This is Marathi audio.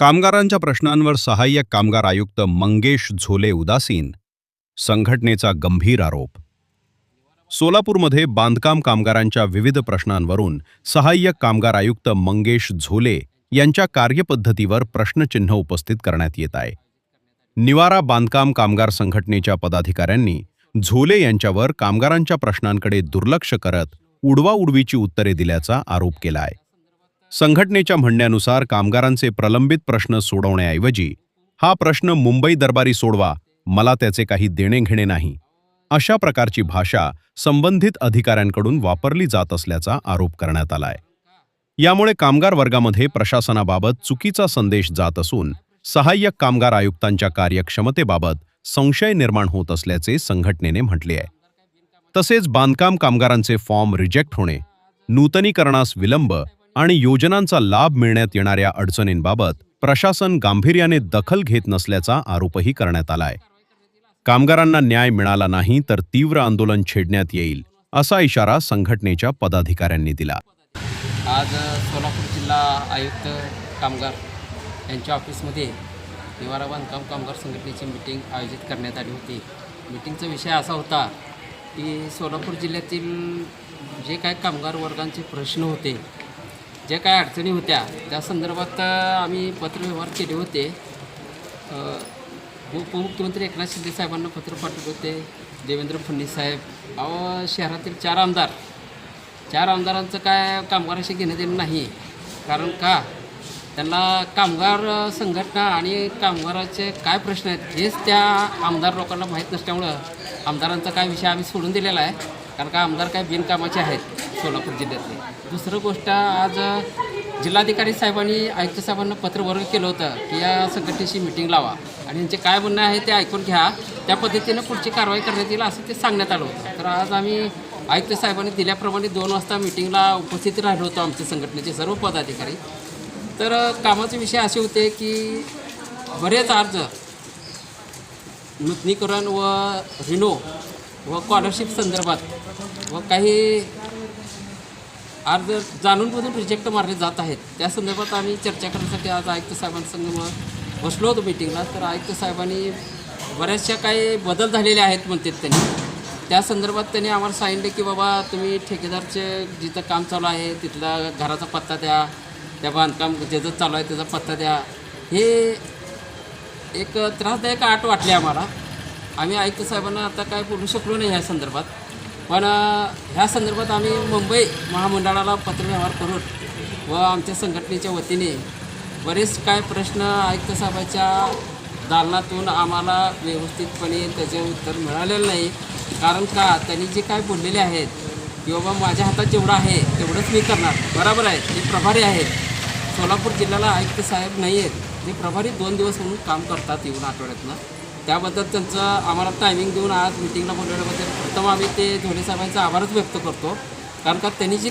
कामगारांच्या प्रश्नांवर सहाय्यक कामगार आयुक्त मंगेश झोले उदासीन, संघटनेचा गंभीर आरोप. सोलापूरमध्ये बांधकाम कामगारांच्या विविध प्रश्नांवरून सहाय्यक कामगार आयुक्त मंगेश झोले यांच्या कार्यपद्धतीवर प्रश्नचिन्ह उपस्थित करण्यात येत आहे. निवारा बांधकाम कामगार संघटनेच्या पदाधिकाऱ्यांनी झोले यांच्यावर कामगारांच्या प्रश्नांकडे दुर्लक्ष करत उडवाउडवीची उत्तरे दिल्याचा आरोप केला आहे. संघटनेच्या म्हणण्यानुसार कामगारांचे प्रलंबित प्रश्न सोडवण्याऐवजी हा प्रश्न मुंबई दरबारी सोडवा, मला त्याचे काही देणेघेणे नाही, अशा प्रकारची भाषा संबंधित अधिकाऱ्यांकडून वापरली जात असल्याचा आरोप करण्यात आलाय. यामुळे कामगार वर्गामध्ये प्रशासनाबाबत चुकीचा संदेश जात असून सहाय्यक कामगार आयुक्तांच्या कार्यक्षमतेबाबत संशय निर्माण होत असल्याचे संघटनेने म्हटले आहे. तसेच बांधकाम कामगारांचे फॉर्म रिजेक्ट होणे, नूतनीकरणास विलंब आणि योजनांचा लाभ मिळण्यात येणाऱ्या अडचणींबाबत प्रशासन गांभीर्याने दखल घेत नसल्याचा आरोपही करण्यात आलाय. कामगारांना न्याय मिळाला नाही तर तीव्र आंदोलन छेडण्यात येईल, असा इशारा संघटनेच्या पदाधिकाऱ्यांनी दिला. आज सोलापूर जिल्हा आयुक्त कामगार यांच्या ऑफिसमध्ये निवारा बांधकाम कामगार संघटनेची मीटिंग आयोजित करण्यात आली होती. मीटिंगचा विषय असा होता की सोलापूर जिल्ह्यातील जे काय कामगार वर्गांचे प्रश्न होते, जे काय अडचणी होत्या, त्या संदर्भात आम्ही पत्रव्यवहार केले होते. उपमुख्यमंत्री एकनाथ शिंदे साहेबांना पत्र पाठवले होते. देवेंद्र फडणवीस साहेब शहरातील चार आमदारांचं काय कामगाराशी घेणं देणं नाही. कारण का त्यांना कामगार संघटना आणि कामगाराचे काय प्रश्न आहेत हेच त्या आमदार लोकांना माहीत नसल्यामुळं आमदारांचा काय विषय आम्ही सोडून दिलेला आहे. कारण का आमदार काय बिनकामाचे आहेत सोलापूर जिल्ह्यातले. दुसरं गोष्ट, आज जिल्हाधिकारी साहेबांनी आयुक्त साहेबांना पत्र वर्ग केलं होतं की या संघटनेची मीटिंग लावा आणि यांचे काय म्हणणं आहे ते ऐकून घ्या, त्या पद्धतीनं पुढची कारवाई करण्यात येईल असं ते सांगण्यात आलं होतं. तर आज आम्ही आयुक्त साहेबांनी दिल्याप्रमाणे 2 वाजता मीटिंगला उपस्थित राहिलो होतो, आमच्या संघटनेचे सर्व पदाधिकारी. तर कामाचे विषय असे होते की बरेच अर्ज नूतनीकरण व रिनो व स्कॉलरशिप संदर्भात व काही अर्ज जाणून रिजेक्ट मारले जात आहेत. त्या संदर्भात आम्ही चर्चा करण्यासाठी आज आयुक्त साहेबांसंग बसलो होतो मीटिंगला. तर आयुक्त साहेबांनी बऱ्याचशा काही बदल झालेले आहेत म्हणतात त्यांनी. त्या संदर्भात त्यांनी आम्हाला सांगितले की बाबा तुम्ही ठेकेदारचे जिथं काम चालू आहे तिथला घराचा पत्ता द्या, त्या बांधकाम ज्याचं चालू आहे त्याचा पत्ता द्या. हे एक त्रासदायक आट वाटली आम्हाला. आम्ही आयुक्त साहेबांना आता काय बोलू शकलो नाही ह्या संदर्भात. पण ह्या संदर्भात आम्ही मुंबई महामंडळाला पत्रव्यवहार करून व आमच्या संघटनेच्या वतीने बरेच काय प्रश्न आयुक्त साहेबांच्या दालनातून आम्हाला व्यवस्थितपणे त्याचे उत्तर मिळालेलं नाही. कारण का त्यांनी जे काय बोललेले आहेत की बाबा माझ्या हातात जेवढं आहे तेवढंच मी करणार, बरोबर आहे. ते प्रभारी आहेत सोलापूर जिल्ह्याला, आयुक्त साहेब नाही आहेत. जे प्रभारी 2 दिवस म्हणून काम करतात येऊन आठवड्यातनं. त्याबद्दल त्यांचं आम्हाला टायमिंग देऊन आज मिटिंगला बोलवल्याबद्दल प्रथम आम्ही ते झोले साहेबांचा आभारच व्यक्त करतो. कारण का त्यांनी जी